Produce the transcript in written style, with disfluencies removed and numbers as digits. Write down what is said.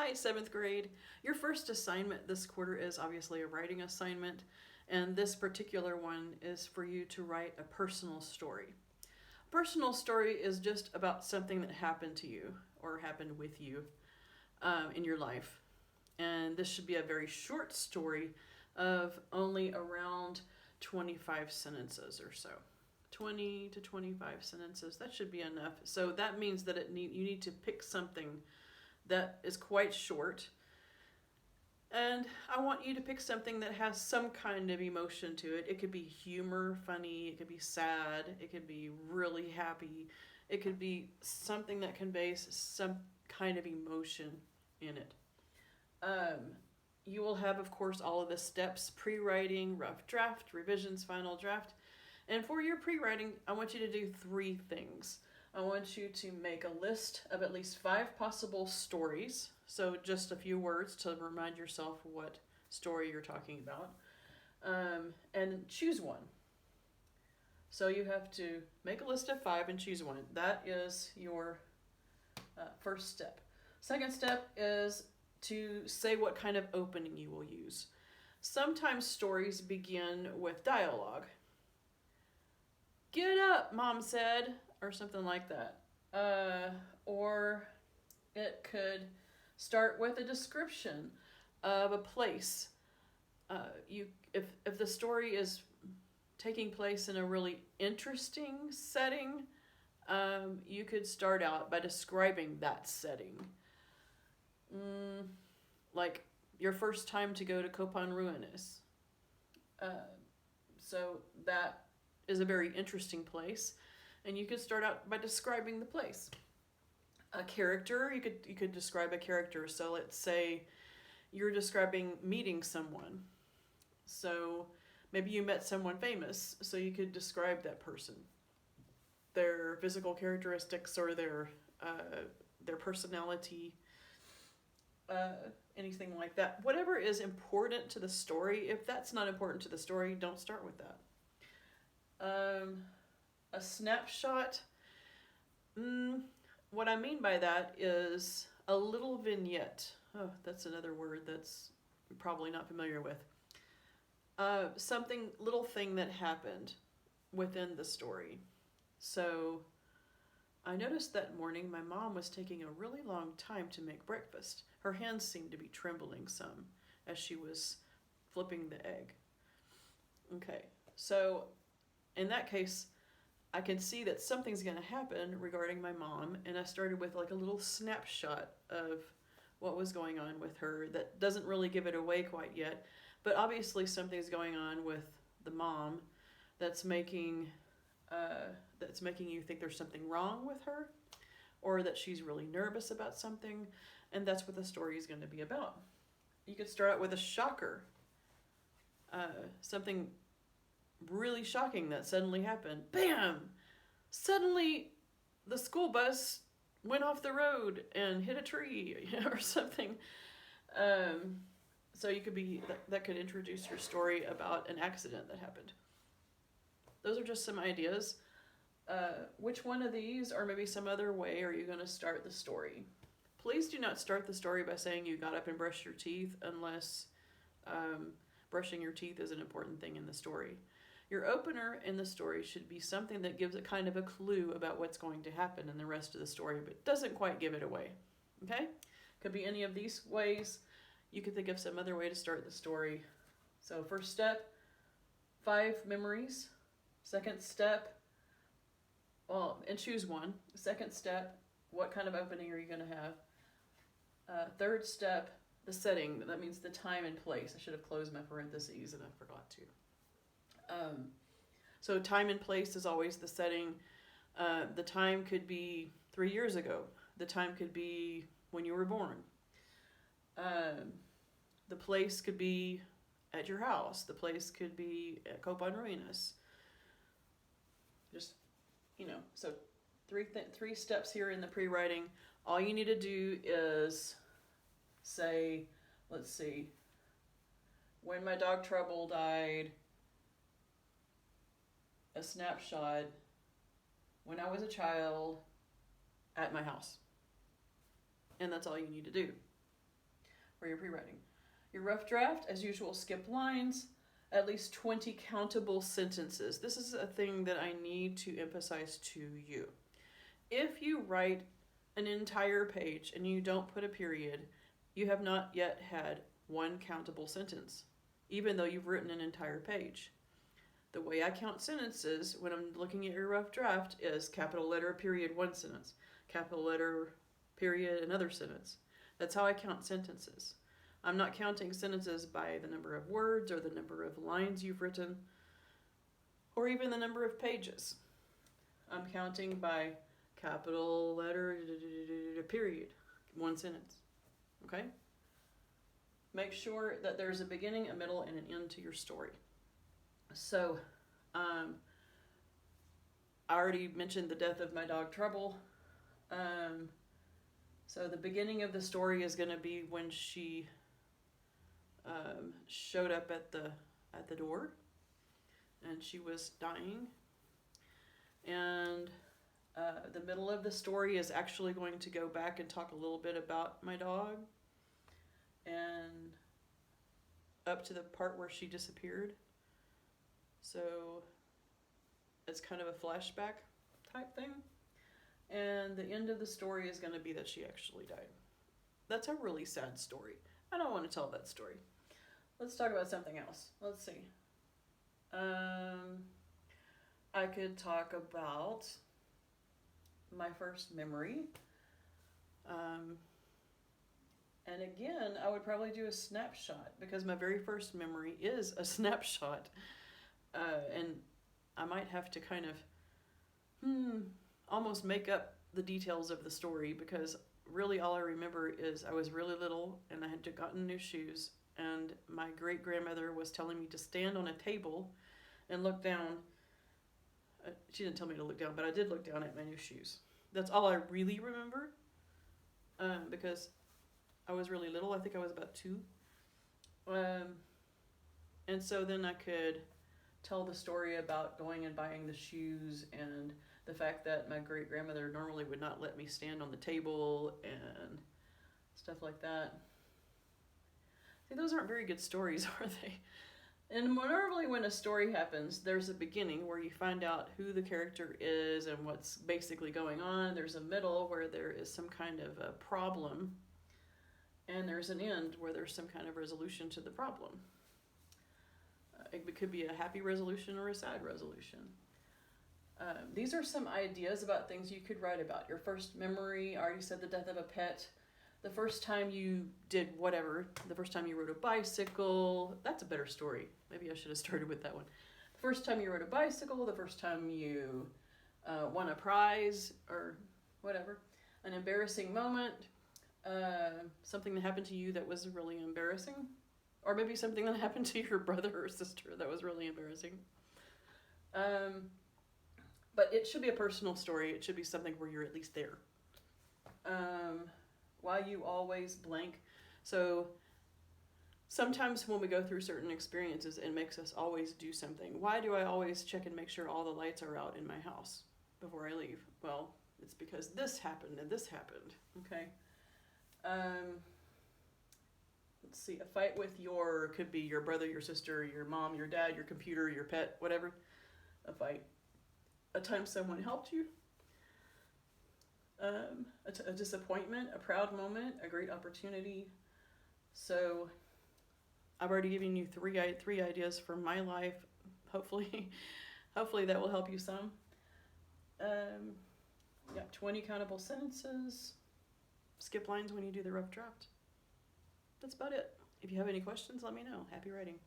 Hi, 7th grade. Your first assignment this quarter is obviously a writing assignment, and this particular one is for you to write a personal story. A personal story is just about something that happened to you or happened with you in your life. And this should be a very short story of only around 25 sentences or so. 20 to 25 sentences, that should be enough. So that means that you need to pick something that is quite short. And I want you to pick something that has some kind of emotion to it. It could be humor, funny, it could be sad, it could be really happy, it could be something that conveys some kind of emotion in it. You will have, of course, all of the steps: pre-writing, rough draft, revisions, final draft. And for your pre-writing, I want you to do 3 things. I want you to make a list of at least 5 possible stories. So just a few words to remind yourself what story you're talking about. And choose one. So you have to make a list of 5 and choose one. That is your first step. Second step is to say what kind of opening you will use. Sometimes stories begin with dialogue. "Get up," Mom said, or something like that. Or it could start with a description of a place. If the story is taking place in a really interesting setting, you could start out by describing that setting. Like your first time to go to Copan Ruinas. So that is a very interesting place, and you could start out by describing the place. A character, you could describe a character. So let's say you're describing meeting someone. So maybe you met someone famous, so you could describe that person, their physical characteristics or their personality, anything like that. Whatever is important to the story. If that's not important to the story, don't start with that. A snapshot. What I mean by that is a little vignette. Oh, that's another word that's you're probably not familiar with. Little thing that happened within the story. So I noticed that morning my mom was taking a really long time to make breakfast. Her hands seemed to be trembling some as she was flipping the egg. Okay, so in that case, I can see that something's going to happen regarding my mom, and I started with like a little snapshot of what was going on with her. That doesn't really give it away quite yet, but obviously something's going on with the mom that's making you think there's something wrong with her, or that she's really nervous about something, and that's what the story is going to be about. You could start out with a shocker, something really shocking that suddenly happened. Bam! Suddenly the school bus went off the road and hit a tree or something. So you could that could introduce your story about an accident that happened. Those are just some ideas. Which one of these, or maybe some other way, are you going to start the story? Please do not start the story by saying you got up and brushed your teeth, unless brushing your teeth is an important thing in the story. Your opener in the story should be something that gives a kind of a clue about what's going to happen in the rest of the story, but doesn't quite give it away. Okay? Could be any of these ways. You could think of some other way to start the story. So first step, 5 memories. Second step, and choose one. Second step, what kind of opening are you going to have? Third step, the setting. That means the time and place. I should have closed my parentheses and I forgot to. So time and place is always the setting. The time could be 3 years ago. The time could be when you were born. The place could be at your house. The place could be at Copan Ruinas. Just, so 3 steps here in the pre-writing. All you need to do is say, let's see, when my dog Trouble died, a snapshot, when I was a child, at my house. And that's all you need to do. for your pre-writing. Your rough draft, as usual, skip lines, at least 20 countable sentences. This is a thing that I need to emphasize to you. If you write an entire page and you don't put a period, you have not yet had one countable sentence, even though you've written an entire page. The way I count sentences when I'm looking at your rough draft is capital letter, period, one sentence. Capital letter, period, another sentence. That's how I count sentences. I'm not counting sentences by the number of words or the number of lines you've written or even the number of pages. I'm counting by capital letter, period, one sentence. Okay? Make sure that there's a beginning, a middle, and an end to your story. So, I already mentioned the death of my dog Trouble. So the beginning of the story is going to be when she showed up at the door, and she was dying. And the middle of the story is actually going to go back and talk a little bit about my dog, and up to the part where she disappeared. So it's kind of a flashback type thing. And the end of the story is going to be that she actually died. That's a really sad story. I don't want to tell that story. Let's talk about something else. Let's see. I could talk about my first memory. And again, I would probably do a snapshot because my very first memory is a snapshot. And I might have to kind of almost make up the details of the story because really all I remember is I was really little and I had gotten new shoes, and my great-grandmother was telling me to stand on a table and look down. She didn't tell me to look down, but I did look down at my new shoes. That's all I really remember because I was really little. I think I was about 2. And so then I could tell the story about going and buying the shoes and the fact that my great-grandmother normally would not let me stand on the table and stuff like that. See, those aren't very good stories, are they? And normally when a story happens, there's a beginning where you find out who the character is and what's basically going on. There's a middle where there is some kind of a problem. And there's an end where there's some kind of resolution to the problem. It could be a happy resolution or a sad resolution. These are some ideas about things you could write about. Your first memory, I already said the death of a pet. The first time you did whatever. The first time you rode a bicycle. That's a better story. Maybe I should have started with that one. The first time you rode a bicycle. The first time you won a prize or whatever. An embarrassing moment. Something that happened to you that was really embarrassing. Or maybe something that happened to your brother or sister that was really embarrassing. But it should be a personal story. It should be something where you're at least there. Why you always blank. So sometimes when we go through certain experiences, it makes us always do something. Why do I always check and make sure all the lights are out in my house before I leave? Well, it's because this happened and this happened. Okay. Let's see, a fight with could be your brother, your sister, your mom, your dad, your computer, your pet, whatever. A fight. A time someone helped you. A disappointment, a proud moment, a great opportunity. So I've already given you three ideas from my life. Hopefully that will help you some. 20 countable sentences. Skip lines when you do the rough draft. That's about it. If you have any questions, let me know. Happy writing.